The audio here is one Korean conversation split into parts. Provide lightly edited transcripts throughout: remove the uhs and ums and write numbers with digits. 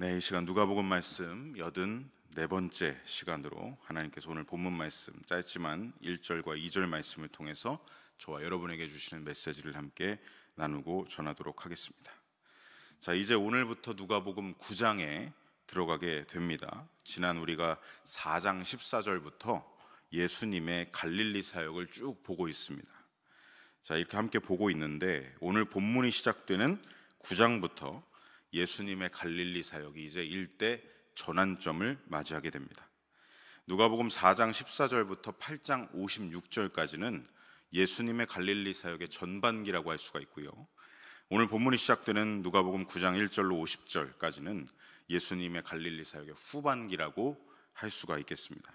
네, 이 시간 누가복음 말씀 84번째 시간으로 하나님께서 오늘 본문 말씀 짧지만 1절과 2절 말씀을 통해서 저와 여러분에게 주시는 메시지를 함께 나누고 전하도록 하겠습니다. 자, 이제 오늘부터 누가복음 9장에 들어가게 됩니다. 지난 우리가 4장 14절부터 예수님의 갈릴리 사역을 쭉 보고 있습니다. 자, 이렇게 함께 보고 있는데 오늘 본문이 시작되는 9장부터 예수님의 갈릴리 사역이 이제 일대 전환점을 맞이하게 됩니다. 누가복음 4장 14절부터 8장 56절까지는 예수님의 갈릴리 사역의 전반기라고 할 수가 있고요. 오늘 본문이 시작되는 누가복음 9장 1절로 50절까지는 예수님의 갈릴리 사역의 후반기라고 할 수가 있겠습니다.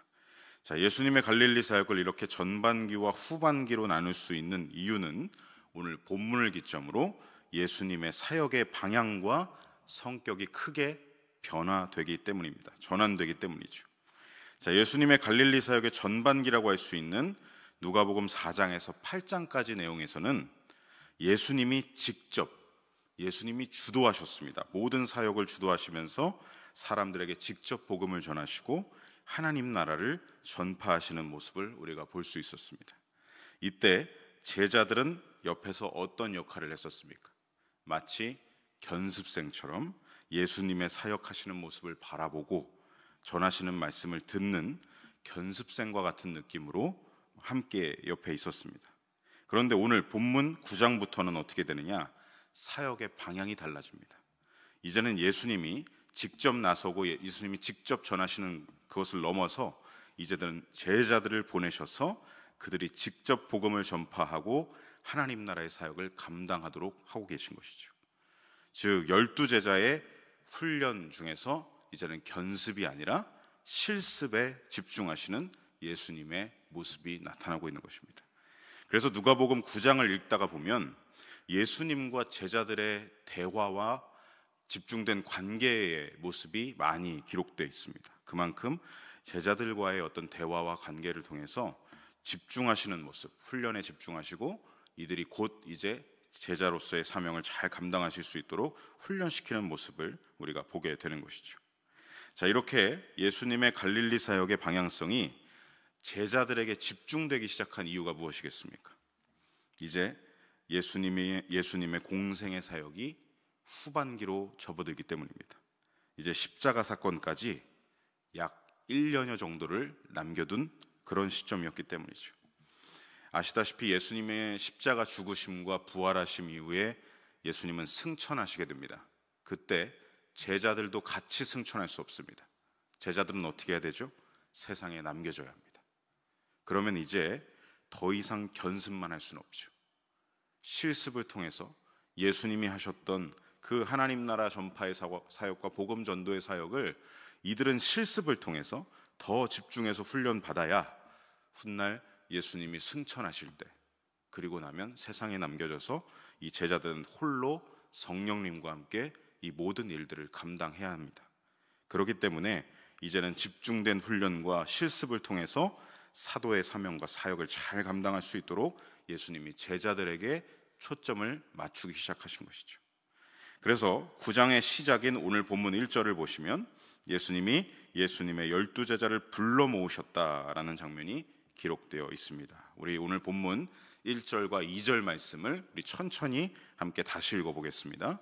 자, 예수님의 갈릴리 사역을 이렇게 전반기와 후반기로 나눌 수 있는 이유는 오늘 본문을 기점으로 예수님의 사역의 방향과 성격이 크게 변화되기 때문입니다. 전환되기 때문이죠. 자, 예수님의 갈릴리 사역의 전반기라고 할 수 있는 누가복음 4장에서 8장까지 내용에서는 예수님이 주도하셨습니다. 모든 사역을 주도하시면서 사람들에게 직접 복음을 전하시고 하나님 나라를 전파하시는 모습을 우리가 볼 수 있었습니다. 이때 제자들은 옆에서 어떤 역할을 했었습니까? 마치 견습생처럼 예수님의 사역하시는 모습을 바라보고 전하시는 말씀을 듣는 견습생과 같은 느낌으로 함께 옆에 있었습니다. 그런데 오늘 본문 9장부터는 어떻게 되느냐? 사역의 방향이 달라집니다. 이제는 예수님이 직접 나서고 예수님이 직접 전하시는 그것을 넘어서 이제는 제자들을 보내셔서 그들이 직접 복음을 전파하고 하나님 나라의 사역을 감당하도록 하고 계신 것이죠. 즉 12제자의 훈련 중에서 이제는 견습이 아니라 실습에 집중하시는 예수님의 모습이 나타나고 있는 것입니다. 그래서 누가복음 9장을 읽다가 보면 예수님과 제자들의 대화와 집중된 관계의 모습이 많이 기록되어 있습니다. 그만큼 제자들과의 어떤 대화와 관계를 통해서 집중하시는 모습, 훈련에 집중하시고 이들이 곧 이제 제자로서의 사명을 잘 감당하실 수 있도록 훈련시키는 모습을 우리가 보게 되는 것이죠. 자, 이렇게 예수님의 갈릴리 사역의 방향성이 제자들에게 집중되기 시작한 이유가 무엇이겠습니까? 이제 예수님의 공생의 사역이 후반기로 접어들기 때문입니다. 이제 십자가 사건까지 약 1년여 정도를 남겨둔 그런 시점이었기 때문이죠. 아시다시피 예수님의 십자가 죽으심과 부활하심 이후에 예수님은 승천하시게 됩니다. 그때 제자들도 같이 승천할 수 없습니다. 제자들은 어떻게 해야 되죠? 세상에 남겨져야 합니다. 그러면 이제 더 이상 견습만 할 수는 없죠. 실습을 통해서 예수님이 하셨던 그 하나님 나라 전파의 사역과 복음 전도의 사역을 이들은 실습을 통해서 더 집중해서 훈련받아야 훗날 예수님이 승천하실 때, 그리고 나면 세상에 남겨져서 이 제자들은 홀로 성령님과 함께 이 모든 일들을 감당해야 합니다. 그렇기 때문에 이제는 집중된 훈련과 실습을 통해서 사도의 사명과 사역을 잘 감당할 수 있도록 예수님이 제자들에게 초점을 맞추기 시작하신 것이죠. 그래서 9장의 시작인 오늘 본문 1절을 보시면 예수님이 예수님의 12제자를 불러 모으셨다라는 장면이 기록되어 있습니다. 우리 오늘 본문 1절과 2절 말씀을 우리 천천히 함께 다시 읽어보겠습니다.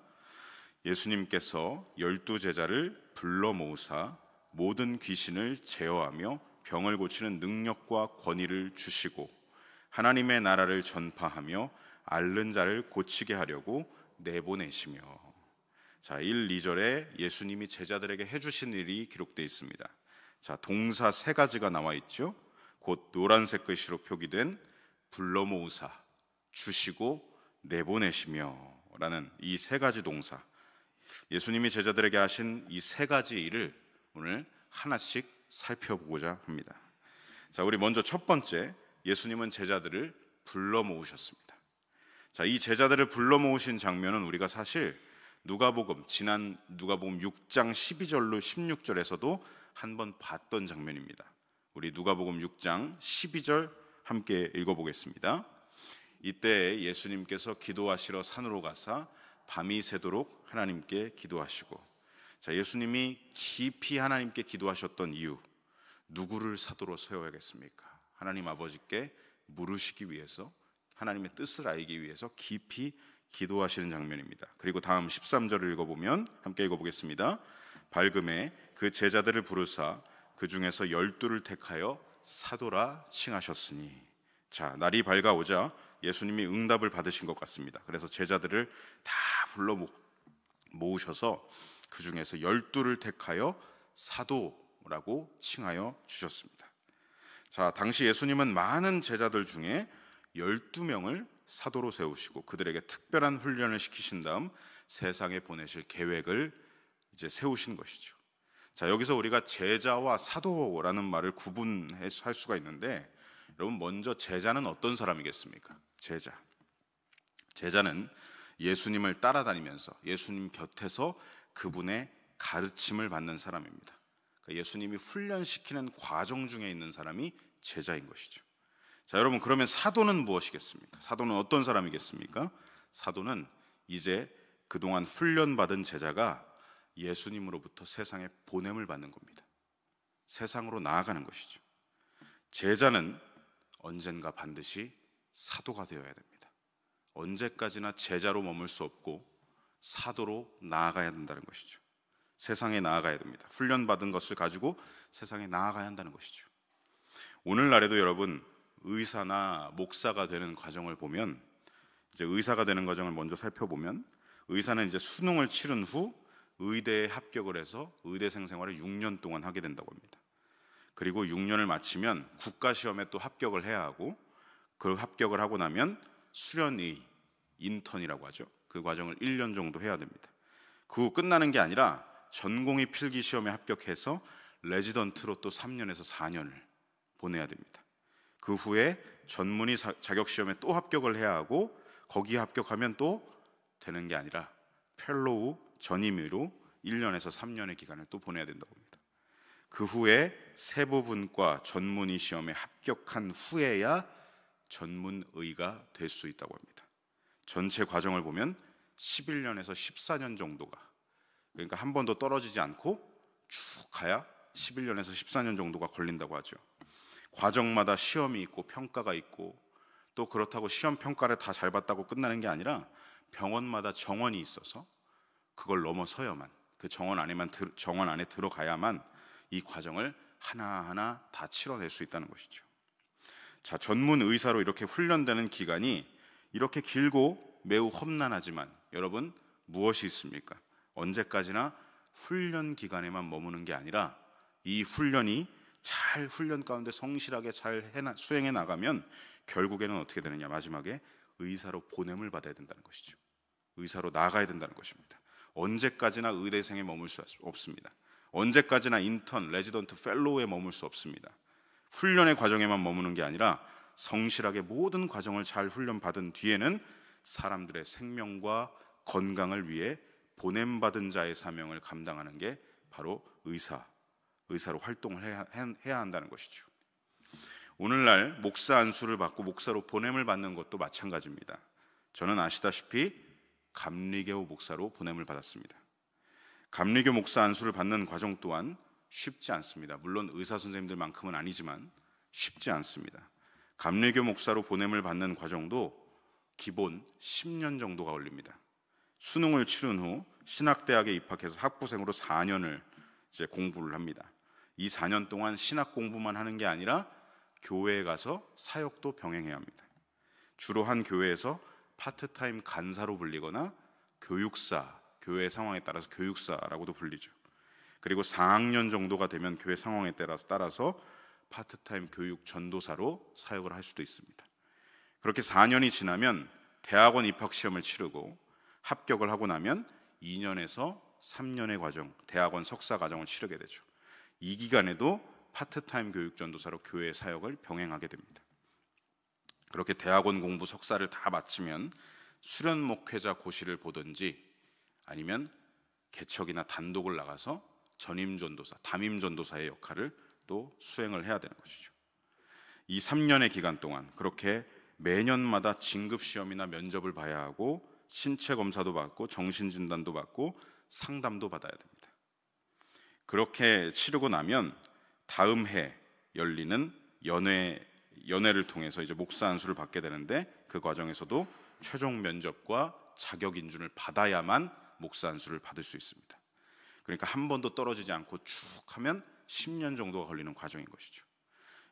예수님께서 12제자를 불러 모으사 모든 귀신을 제어하며 병을 고치는 능력과 권위를 주시고 하나님의 나라를 전파하며 앓는 자를 고치게 하려고 내보내시며. 자, 1, 2절에 예수님이 제자들에게 해주신 일이 기록되어 있습니다. 자, 동사 세 가지가 나와 있죠. 곧 노란색 글씨로 표기된 불러 모으사, 주시고 내보내시며 라는 이 세 가지 동사, 예수님이 제자들에게 하신 이 세 가지 일을 오늘 하나씩 살펴보고자 합니다. 자, 우리 먼저 첫 번째, 예수님은 제자들을 불러 모으셨습니다. 자, 이 제자들을 불러 모으신 장면은 우리가 사실 지난 누가복음 6장 12절로 16절에서도 한번 봤던 장면입니다. 우리 누가복음 6장 12절 함께 읽어보겠습니다. 이때 예수님께서 기도하시러 산으로 가사 밤이 새도록 하나님께 기도하시고 자, 예수님이 깊이 하나님께 기도하셨던 이유, 누구를 사도로 세워야겠습니까? 하나님 아버지께 물으시기 위해서, 하나님의 뜻을 알기 위해서 깊이 기도하시는 장면입니다. 그리고 다음 13절을 읽어보면, 함께 읽어보겠습니다. 밝음에 그 제자들을 부르사 그 중에서 12를 택하여 사도라 칭하셨으니. 자, 날이 밝아오자 예수님이 응답을 받으신 것 같습니다. 그래서 제자들을 다 불러 모으셔서 그 중에서 12를 택하여 사도라고 칭하여 주셨습니다. 자, 당시 예수님은 많은 제자들 중에 12명을 사도로 세우시고 그들에게 특별한 훈련을 시키신 다음 세상에 보내실 계획을 이제 세우신 것이죠. 자, 여기서 우리가 제자와 사도라는 말을 구분할 수가 있는데, 여러분, 먼저 제자는 어떤 사람이겠습니까? 제자는 예수님을 따라다니면서 예수님 곁에서 그분의 가르침을 받는 사람입니다. 그러니까 예수님이 훈련시키는 과정 중에 있는 사람이 제자인 것이죠. 자, 여러분, 그러면 사도는 무엇이겠습니까? 사도는 어떤 사람이겠습니까? 사도는 이제 그동안 훈련받은 제자가 예수님으로부터 세상에 보냄을 받는 겁니다. 세상으로 나아가는 것이죠. 제자는 언젠가 반드시 사도가 되어야 됩니다. 언제까지나 제자로 머물 수 없고 사도로 나아가야 된다는 것이죠. 세상에 나아가야 됩니다. 훈련받은 것을 가지고 세상에 나아가야 한다는 것이죠. 오늘날에도 여러분, 의사나 목사가 되는 과정을 보면, 이제 의사가 되는 과정을 먼저 살펴보면, 의사는 이제 수능을 치른 후 의대에 합격을 해서 의대생 생활을 6년 동안 하게 된다고 합니다. 그리고 6년을 마치면 국가시험에 또 합격을 해야 하고, 그 합격을 하고 나면 수련의, 인턴이라고 하죠. 그 과정을 1년 정도 해야 됩니다. 그 후 끝나는 게 아니라 전공의 필기 시험에 합격해서 레지던트로 또 3년에서 4년을 보내야 됩니다. 그 후에 전문의 자격 시험에 또 합격을 해야 하고, 거기에 합격하면 또 되는 게 아니라 펠로우, 전임의로 1년에서 3년의 기간을 또 보내야 된다고 합니다. 그 후에 세부분과 전문의 시험에 합격한 후에야 전문의가 될 수 있다고 합니다. 전체 과정을 보면 11년에서 14년 정도가, 그러니까 한 번도 떨어지지 않고 쭉 가야 11년에서 14년 정도가 걸린다고 하죠. 과정마다 시험이 있고 평가가 있고, 또 그렇다고 시험 평가를 다 잘 봤다고 끝나는 게 아니라 병원마다 정원이 있어서 그걸 넘어서야만, 그 정원 안에 들어가야만 이 과정을 하나하나 다 치러낼 수 있다는 것이죠. 자, 전문 의사로 이렇게 훈련되는 기간이 이렇게 길고 매우 험난하지만, 여러분, 무엇이 있습니까? 언제까지나 훈련 기간에만 머무는 게 아니라 이 훈련이 잘 훈련 가운데 성실하게 잘 수행해 나가면 결국에는 어떻게 되느냐? 마지막에 의사로 보냄을 받아야 된다는 것이죠. 의사로 나가야 된다는 것입니다. 언제까지나 의대생에 머물 수 없습니다. 언제까지나 인턴, 레지던트, 펠로우에 머물 수 없습니다. 훈련의 과정에만 머무는 게 아니라 성실하게 모든 과정을 잘 훈련받은 뒤에는 사람들의 생명과 건강을 위해 보냄받은 자의 사명을 감당하는 게 바로 의사로 활동을 해야 한다는 것이죠. 오늘날 목사 안수를 받고 목사로 보냄을 받는 것도 마찬가지입니다. 저는 아시다시피 감리교 목사로 보냄을 받았습니다. 감리교 목사 안수를 받는 과정 또한 쉽지 않습니다. 물론 의사 선생님들만큼은 아니지만 쉽지 않습니다. 감리교 목사로 보냄을 받는 과정도 기본 10년 정도가 걸립니다. 수능을 치른 후 신학대학에 입학해서 학부생으로 4년을 이제 공부를 합니다. 이 4년 동안 신학 공부만 하는 게 아니라 교회에 가서 사역도 병행해야 합니다. 주로 한 교회에서 파트타임 간사로 불리거나 교육사, 교회 상황에 따라서 교육사라고도 불리죠. 그리고 4학년 정도가 되면 교회 상황에 따라서 파트타임 교육 전도사로 사역을 할 수도 있습니다. 그렇게 4년이 지나면 대학원 입학 시험을 치르고 합격을 하고 나면 2년에서 3년의 과정, 대학원 석사 과정을 치르게 되죠. 이 기간에도 파트타임 교육 전도사로 교회 사역을 병행하게 됩니다. 그렇게 대학원 공부 석사를 다 마치면 수련 목회자 고시를 보든지 아니면 개척이나 단독을 나가서 전임 전도사, 담임 전도사의 역할을 또 수행을 해야 되는 것이죠. 이 3년의 기간 동안 그렇게 매년마다 진급 시험이나 면접을 봐야 하고 신체 검사도 받고 정신 진단도 받고 상담도 받아야 됩니다. 그렇게 치르고 나면 다음 해 열리는 연회를 통해서 이제 목사 안수를 받게 되는데, 그 과정에서도 최종 면접과 자격 인준을 받아야만 목사 안수를 받을 수 있습니다. 그러니까 한 번도 떨어지지 않고 쭉 하면 10년 정도가 걸리는 과정인 것이죠.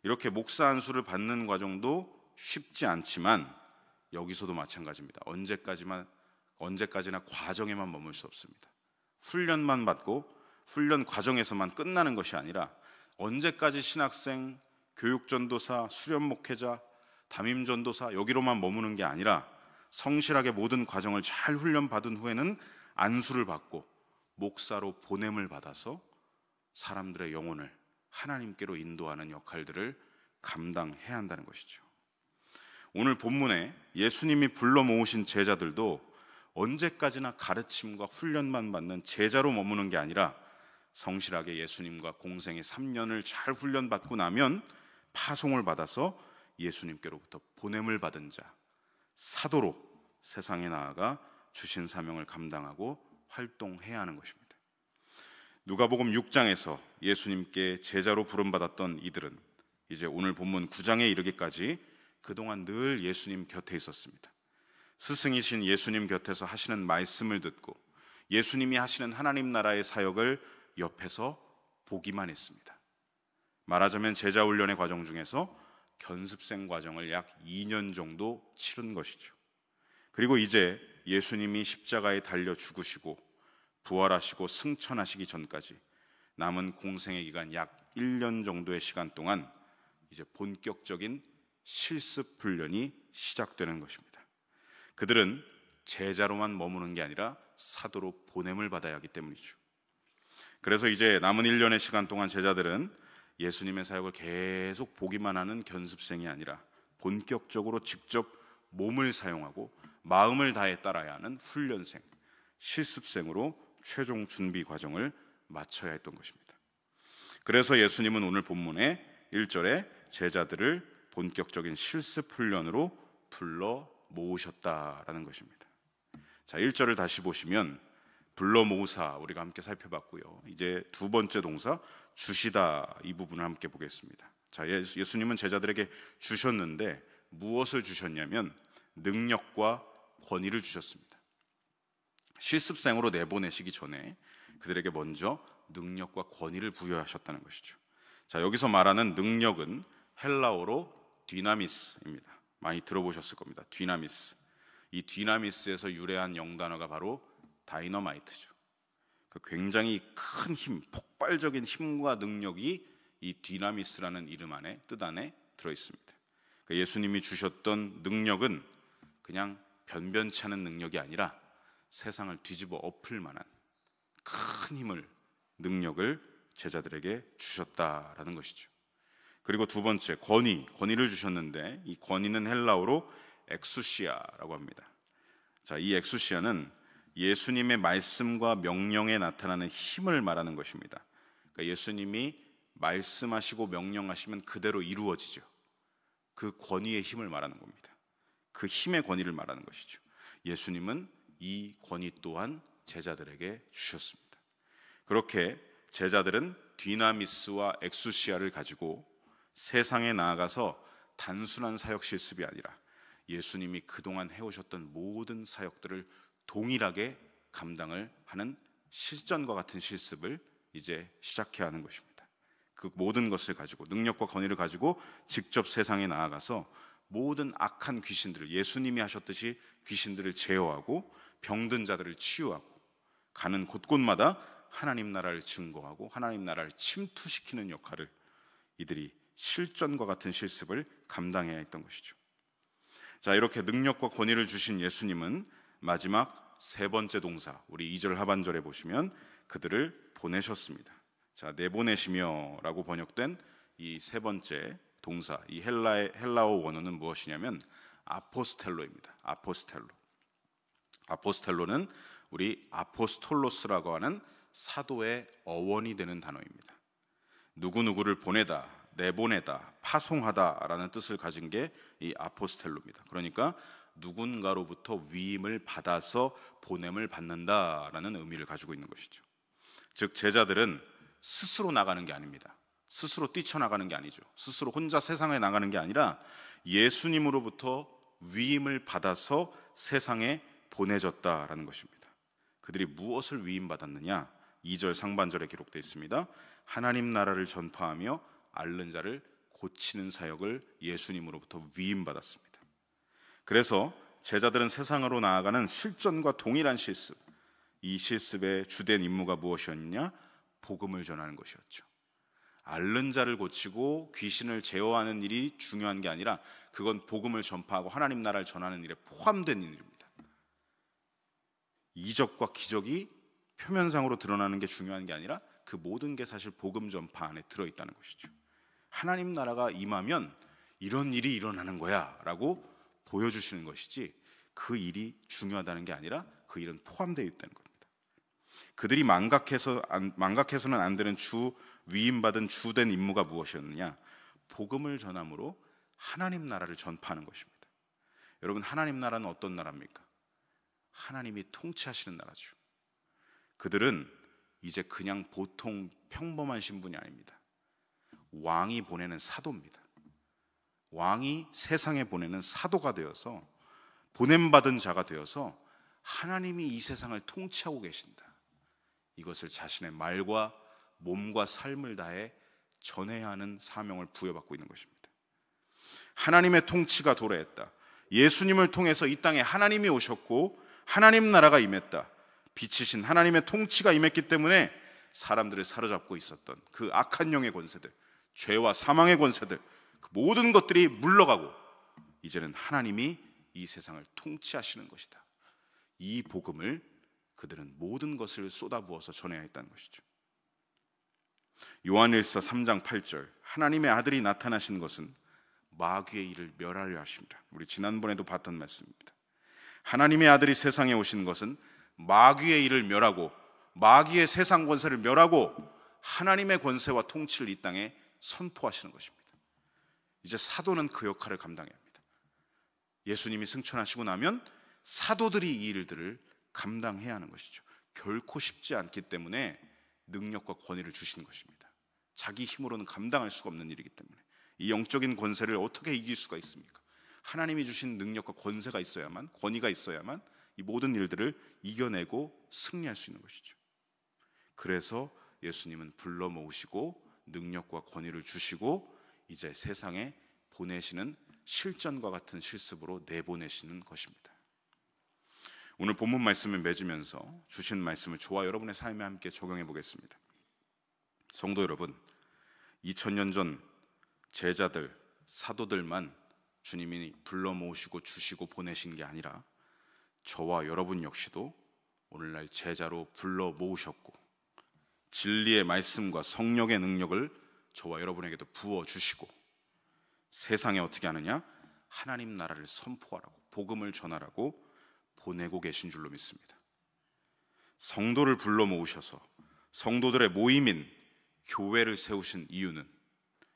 이렇게 목사 안수를 받는 과정도 쉽지 않지만 여기서도 마찬가지입니다. 언제까지나 과정에만 머물 수 없습니다. 훈련만 받고 훈련 과정에서만 끝나는 것이 아니라 언제까지 신학생, 교육전도사, 수련목회자, 담임전도사 여기로만 머무는 게 아니라 성실하게 모든 과정을 잘 훈련받은 후에는 안수를 받고 목사로 보냄을 받아서 사람들의 영혼을 하나님께로 인도하는 역할들을 감당해야 한다는 것이죠. 오늘 본문에 예수님이 불러 모으신 제자들도 언제까지나 가르침과 훈련만 받는 제자로 머무는 게 아니라 성실하게 예수님과 공생의 3년을 잘 훈련받고 나면 파송을 받아서 예수님께로부터 보냄을 받은 자, 사도로 세상에 나아가 주신 사명을 감당하고 활동해야 하는 것입니다. 누가복음 6장에서 예수님께 제자로 부름받았던 이들은 이제 오늘 본문 9장에 이르기까지 그동안 늘 예수님 곁에 있었습니다. 스승이신 예수님 곁에서 하시는 말씀을 듣고 예수님이 하시는 하나님 나라의 사역을 옆에서 보기만 했습니다. 말하자면 제자 훈련의 과정 중에서 견습생 과정을 약 2년 정도 치른 것이죠. 그리고 이제 예수님이 십자가에 달려 죽으시고 부활하시고 승천하시기 전까지 남은 공생의 기간 약 1년 정도의 시간 동안 이제 본격적인 실습 훈련이 시작되는 것입니다. 그들은 제자로만 머무는 게 아니라 사도로 보냄을 받아야 하기 때문이죠. 그래서 이제 남은 1년의 시간 동안 제자들은 예수님의 사역을 계속 보기만 하는 견습생이 아니라 본격적으로 직접 몸을 사용하고 마음을 다해 따라야 하는 훈련생, 실습생으로 최종 준비 과정을 마쳐야 했던 것입니다. 그래서 예수님은 오늘 본문의 1절에 제자들을 본격적인 실습 훈련으로 불러 모으셨다라는 것입니다. 자, 1절을 다시 보시면 불러 모으사 우리가 함께 살펴봤고요. 이제 두 번째 동사 주시다, 이 부분을 함께 보겠습니다. 자, 예수님은 제자들에게 주셨는데 무엇을 주셨냐면 능력과 권위를 주셨습니다. 실습생으로 내보내시기 전에 그들에게 먼저 능력과 권위를 부여하셨다는 것이죠. 자, 여기서 말하는 능력은 헬라어로 디나미스입니다. 많이 들어보셨을 겁니다. 디나미스. 이 디나미스에서 유래한 영단어가 바로 다이너마이트죠. 굉장히 큰 힘, 폭발적인 힘과 능력이 이 디나미스라는 이름 안에, 뜻 안에 들어있습니다. 예수님이 주셨던 능력은 그냥 변변치 않은 능력이 아니라 세상을 뒤집어 엎을 만한 큰 힘을, 능력을 제자들에게 주셨다라는 것이죠. 그리고 두 번째, 권위를 주셨는데 이 권위는 헬라어로 엑수시아라고 합니다. 자, 이 엑수시아는 예수님의 말씀과 명령에 나타나는 힘을 말하는 것입니다. 그러니까 예수님이 말씀하시고 명령하시면 그대로 이루어지죠. 그 권위의 힘을 말하는 겁니다. 그 힘의 권위를 말하는 것이죠. 예수님은 이 권위 또한 제자들에게 주셨습니다. 그렇게 제자들은 디나미스와 엑수시아를 가지고 세상에 나아가서 단순한 사역 실습이 아니라 예수님이 그동안 해오셨던 모든 사역들을 동일하게 감당을 하는 실전과 같은 실습을 이제 시작해야 하는 것입니다. 그 모든 것을 가지고, 능력과 권위를 가지고 직접 세상에 나아가서 모든 악한 귀신들을, 예수님이 하셨듯이 귀신들을 제어하고 병든 자들을 치유하고 가는 곳곳마다 하나님 나라를 증거하고 하나님 나라를 침투시키는 역할을 이들이 실전과 같은 실습을 감당해야 했던 것이죠. 자, 이렇게 능력과 권위를 주신 예수님은 마지막 세 번째 동사, 우리 2절 하반절에 보시면 그들을 보내셨습니다. 자, 내보내시며라고 번역된 이 세 번째 동사, 이 헬라어 원어는 무엇이냐면 아포스텔로입니다. 아포스텔로는 우리 아포스톨로스라고 하는 사도의 어원이 되는 단어입니다. 누구누구를 보내다, 내보내다, 파송하다라는 뜻을 가진 게 이 아포스텔로입니다. 그러니까 누군가로부터 위임을 받아서 보냄을 받는다라는 의미를 가지고 있는 것이죠. 즉 제자들은 스스로 나가는 게 아닙니다. 스스로 뛰쳐나가는 게 아니죠. 스스로 혼자 세상에 나가는 게 아니라 예수님으로부터 위임을 받아서 세상에 보내졌다라는 것입니다. 그들이 무엇을 위임받았느냐? 2절 상반절에 기록되어 있습니다. 하나님 나라를 전파하며 앓는 자를 고치는 사역을 예수님으로부터 위임받았습니다. 그래서 제자들은 세상으로 나아가는 실전과 동일한 실습, 이 실습의 주된 임무가 무엇이었느냐? 복음을 전하는 것이었죠. 앓는 자를 고치고 귀신을 제어하는 일이 중요한 게 아니라 그건 복음을 전파하고 하나님 나라를 전하는 일에 포함된 일입니다. 이적과 기적이 표면상으로 드러나는 게 중요한 게 아니라 그 모든 게 사실 복음 전파 안에 들어있다는 것이죠. 하나님 나라가 임하면 이런 일이 일어나는 거야 라고 보여주시는 것이지 그 일이 중요하다는 게 아니라 그 일은 포함되어 있다는 겁니다. 그들이 망각해서는 안 되는 위임받은 주된 임무가 무엇이었느냐? 복음을 전함으로 하나님 나라를 전파하는 것입니다. 여러분, 하나님 나라는 어떤 나라입니까? 하나님이 통치하시는 나라죠. 그들은 이제 그냥 보통 평범한 신분이 아닙니다. 왕이 보내는 사도입니다. 왕이 세상에 보내는 사도가 되어서, 보냄받은 자가 되어서 하나님이 이 세상을 통치하고 계신다, 이것을 자신의 말과 몸과 삶을 다해 전해야 하는 사명을 부여받고 있는 것입니다. 하나님의 통치가 도래했다. 예수님을 통해서 이 땅에 하나님이 오셨고 하나님 나라가 임했다. 빛이신 하나님의 통치가 임했기 때문에 사람들을 사로잡고 있었던 그 악한 영의 권세들, 죄와 사망의 권세들, 그 모든 것들이 물러가고 이제는 하나님이 이 세상을 통치하시는 것이다. 이 복음을 그들은 모든 것을 쏟아부어서 전해야 했다는 것이죠. 요한일서 3장 8절, 하나님의 아들이 나타나신 것은 마귀의 일을 멸하려 하십니다. 우리 지난번에도 봤던 말씀입니다. 하나님의 아들이 세상에 오신 것은 마귀의 일을 멸하고 마귀의 세상 권세를 멸하고 하나님의 권세와 통치를 이 땅에 선포하시는 것입니다. 이제 사도는 그 역할을 감당해야 합니다. 예수님이 승천하시고 나면 사도들이 이 일들을 감당해야 하는 것이죠. 결코 쉽지 않기 때문에 능력과 권위를 주시는 것입니다. 자기 힘으로는 감당할 수가 없는 일이기 때문에 이 영적인 권세를 어떻게 이길 수가 있습니까? 하나님이 주신 능력과 권세가 있어야만, 권위가 있어야만 이 모든 일들을 이겨내고 승리할 수 있는 것이죠. 그래서 예수님은 불러 모으시고 능력과 권위를 주시고 이제 세상에 보내시는 실전과 같은 실습으로 내보내시는 것입니다. 오늘 본문 말씀을 맺으면서 주신 말씀을 저와 여러분의 삶에 함께 적용해 보겠습니다. 성도 여러분, 2000년 전 제자들, 사도들만 주님이 불러 모으시고 주시고 보내신 게 아니라 저와 여러분 역시도 오늘날 제자로 불러 모으셨고 진리의 말씀과 성령의 능력을 저와 여러분에게도 부어주시고 세상에 어떻게 하느냐? 하나님 나라를 선포하라고, 복음을 전하라고 보내고 계신 줄로 믿습니다. 성도를 불러 모으셔서 성도들의 모임인 교회를 세우신 이유는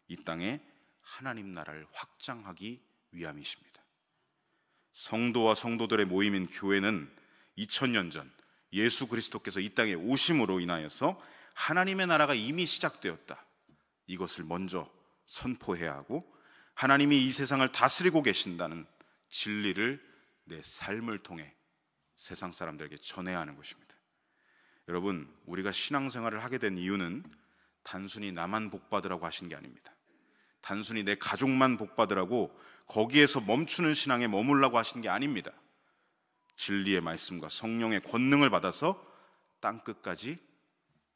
이 땅에 하나님 나라를 확장하기 위함이십니다. 성도와 성도들의 모임인 교회는 2000년 전 예수 그리스도께서 이 땅에 오심으로 인하여서 하나님의 나라가 이미 시작되었다, 이것을 먼저 선포해야 하고 하나님이 이 세상을 다스리고 계신다는 진리를 내 삶을 통해 세상 사람들에게 전해야 하는 것입니다. 여러분, 우리가 신앙생활을 하게 된 이유는 단순히 나만 복받으라고 하신 게 아닙니다. 단순히 내 가족만 복받으라고 거기에서 멈추는 신앙에 머물라고 하신 게 아닙니다. 진리의 말씀과 성령의 권능을 받아서 땅끝까지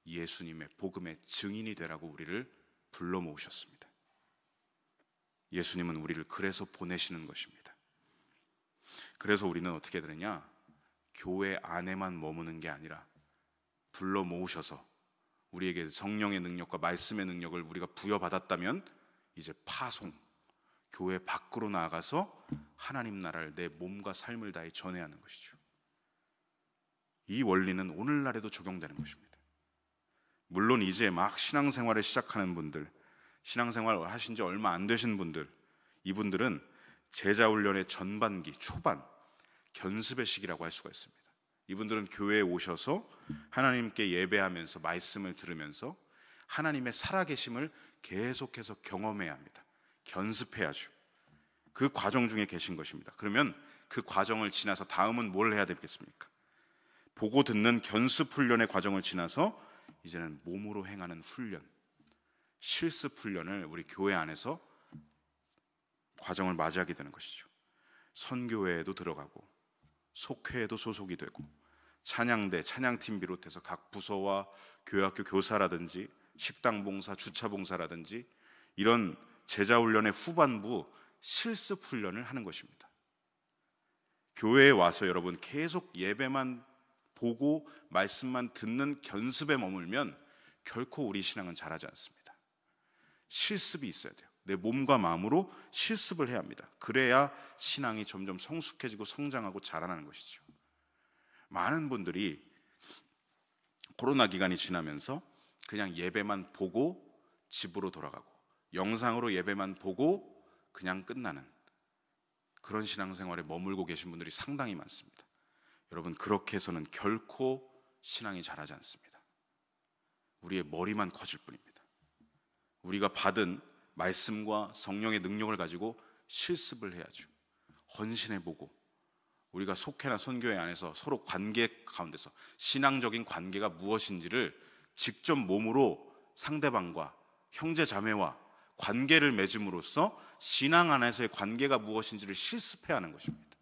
예수님의 복음의 증인이 되라고 우리를 불러 모으셨습니다. 예수님은 우리를 그래서 보내시는 것입니다. 그래서 우리는 어떻게 되느냐? 교회 안에만 머무는 게 아니라 불러 모으셔서 우리에게 성령의 능력과 말씀의 능력을 우리가 부여받았다면 이제 파송, 교회 밖으로 나아가서 하나님 나라를 내 몸과 삶을 다해 전해야 하는 것이죠. 이 원리는 오늘날에도 적용되는 것입니다. 물론 이제 막 신앙생활을 시작하는 분들, 신앙생활 하신 지 얼마 안 되신 분들, 이분들은 제자훈련의 전반기, 초반, 견습의 시기라고 할 수가 있습니다. 이분들은 교회에 오셔서 하나님께 예배하면서 말씀을 들으면서 하나님의 살아계심을 계속해서 경험해야 합니다. 견습해야죠. 그 과정 중에 계신 것입니다. 그러면 그 과정을 지나서 다음은 뭘 해야 되겠습니까? 보고 듣는 견습 훈련의 과정을 지나서 이제는 몸으로 행하는 훈련, 실습 훈련을 우리 교회 안에서 과정을 맞이하게 되는 것이죠. 선교회에도 들어가고 속회에도 소속이 되고 찬양대, 찬양팀 비롯해서 각 부서와 교회학교 교사라든지 식당 봉사, 주차 봉사라든지 이런 제자 훈련의 후반부 실습 훈련을 하는 것입니다. 교회에 와서 여러분 계속 예배만 보고 말씀만 듣는 견습에 머물면 결코 우리 신앙은 자라지 않습니다. 실습이 있어야 돼요. 내 몸과 마음으로 실습을 해야 합니다. 그래야 신앙이 점점 성숙해지고 성장하고 자라나는 것이죠. 많은 분들이 코로나 기간이 지나면서 그냥 예배만 보고 집으로 돌아가고 영상으로 예배만 보고 그냥 끝나는 그런 신앙생활에 머물고 계신 분들이 상당히 많습니다. 여러분, 그렇게 해서는 결코 신앙이 자라지 않습니다. 우리의 머리만 커질 뿐입니다. 우리가 받은 말씀과 성령의 능력을 가지고 실습을 해야죠. 헌신해보고 우리가 속회나 선교회 안에서 서로 관계 가운데서 신앙적인 관계가 무엇인지를 직접 몸으로 상대방과 형제 자매와 관계를 맺음으로써 신앙 안에서의 관계가 무엇인지를 실습해야 하는 것입니다.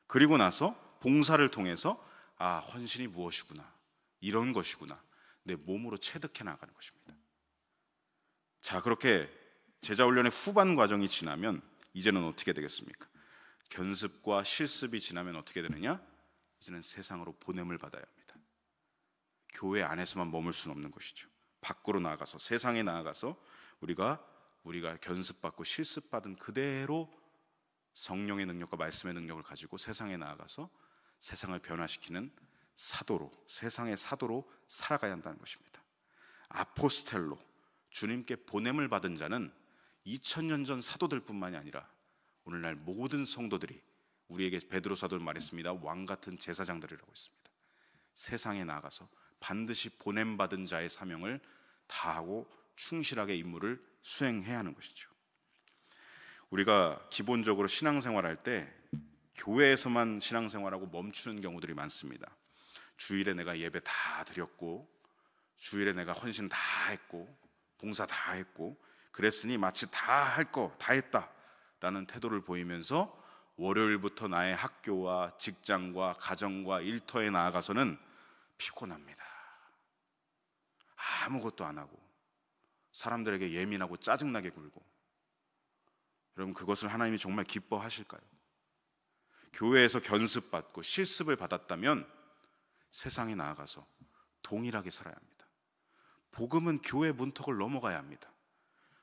그리고 나서 봉사를 통해서 헌신이 무엇이구나, 이런 것이구나, 내 몸으로 체득해 나가는 것입니다. 자, 그렇게 제자훈련의 후반 과정이 지나면 이제는 어떻게 되겠습니까? 견습과 실습이 지나면 어떻게 되느냐? 이제는 세상으로 보냄을 받아야 합니다. 교회 안에서만 머물 수는 없는 것이죠. 밖으로 나아가서, 세상에 나아가서 우리가 견습받고 실습받은 그대로 성령의 능력과 말씀의 능력을 가지고 세상에 나아가서 세상을 변화시키는 사도로, 세상의 사도로 살아가야 한다는 것입니다. 아포스텔로, 주님께 보냄을 받은 자는 2000년 전 사도들 뿐만이 아니라 오늘날 모든 성도들이, 우리에게 베드로 사도는 말했습니다. 왕같은 제사장들이라고 했습니다. 세상에 나아가서 반드시 보냄받은 자의 사명을 다하고 충실하게 임무를 수행해야 하는 것이죠. 우리가 기본적으로 신앙생활할 때 교회에서만 신앙생활하고 멈추는 경우들이 많습니다. 주일에 내가 예배 다 드렸고, 주일에 내가 헌신 다 했고, 봉사 다 했고, 그랬으니 마치 다 할 거 다 했다라는 태도를 보이면서 월요일부터 나의 학교와 직장과 가정과 일터에 나아가서는 피곤합니다. 아무것도 안 하고 사람들에게 예민하고 짜증나게 굴고. 여러분, 그것을 하나님이 정말 기뻐하실까요? 교회에서 견습받고 실습을 받았다면 세상에 나아가서 동일하게 살아야 합니다. 복음은 교회 문턱을 넘어가야 합니다.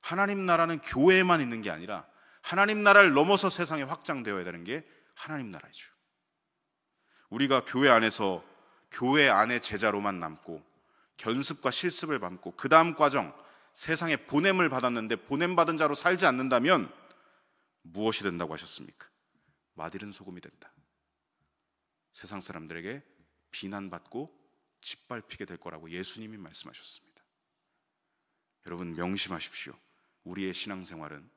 하나님 나라는 교회에만 있는 게 아니라 하나님 나라를 넘어서 세상에 확장되어야 되는 게 하나님 나라이죠. 우리가 교회 안에서 교회 안의 제자로만 남고 견습과 실습을 받고 그 다음 과정, 세상에 보냄을 받았는데 보냄받은 자로 살지 않는다면 무엇이 된다고 하셨습니까? 맛있는 소금이 된다. 세상 사람들에게 비난받고 짓밟히게 될 거라고 예수님이 말씀하셨습니다. 여러분, 명심하십시오. 우리의 신앙생활은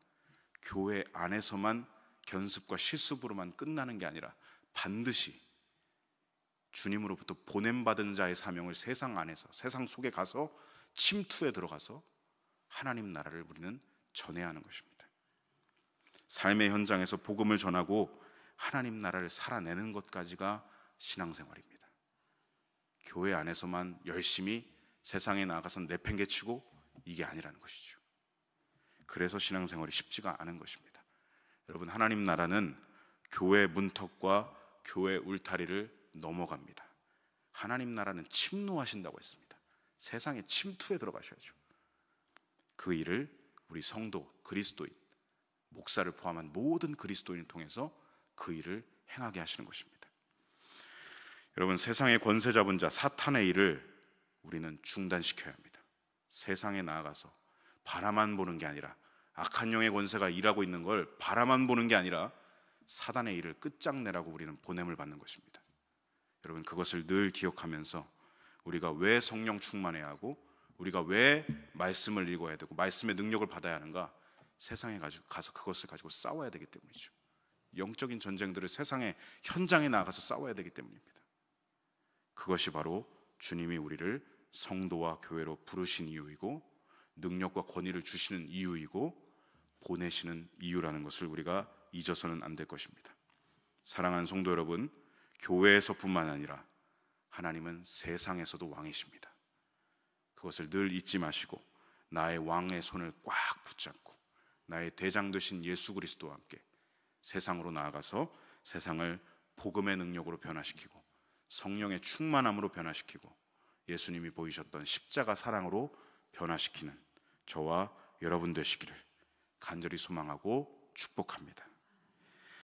교회 안에서만 견습과 실습으로만 끝나는 게 아니라 반드시 주님으로부터 보냄받은 자의 사명을 세상 안에서, 세상 속에 가서 침투에 들어가서 하나님 나라를 우리는 전해야 하는 것입니다. 삶의 현장에서 복음을 전하고 하나님 나라를 살아내는 것까지가 신앙생활입니다. 교회 안에서만 열심히 세상에 나가서 내팽개치고 이게 아니라는 것이죠. 그래서 신앙생활이 쉽지가 않은 것입니다. 여러분, 하나님 나라는 교회 문턱과 교회 울타리를 넘어갑니다. 하나님 나라는 침노하신다고 했습니다. 세상에 침투에 들어가셔야죠. 그 일을 우리 성도, 그리스도인, 목사를 포함한 모든 그리스도인을 통해서 그 일을 행하게 하시는 것입니다. 여러분, 세상의 권세 잡은 자 사탄의 일을 우리는 중단시켜야 합니다. 세상에 나아가서 바라만 보는 게 아니라, 악한 영의 권세가 일하고 있는 걸 바라만 보는 게 아니라 사단의 일을 끝장내라고 우리는 보냄을 받는 것입니다. 여러분, 그것을 늘 기억하면서 우리가 왜 성령 충만해야 하고 우리가 왜 말씀을 읽어야 되고 말씀의 능력을 받아야 하는가? 세상에 가서 그것을 가지고 싸워야 되기 때문이죠. 영적인 전쟁들을 세상의 현장에 나가서 싸워야 되기 때문입니다. 그것이 바로 주님이 우리를 성도와 교회로 부르신 이유이고 능력과 권위를 주시는 이유이고 보내시는 이유라는 것을 우리가 잊어서는 안 될 것입니다. 사랑하는 성도 여러분, 교회에서뿐만 아니라 하나님은 세상에서도 왕이십니다. 그것을 늘 잊지 마시고 나의 왕의 손을 꽉 붙잡고 나의 대장 되신 예수 그리스도와 함께 세상으로 나아가서 세상을 복음의 능력으로 변화시키고 성령의 충만함으로 변화시키고 예수님이 보이셨던 십자가 사랑으로 변화시키는 저와 여러분 되시기를 간절히 소망하고 축복합니다.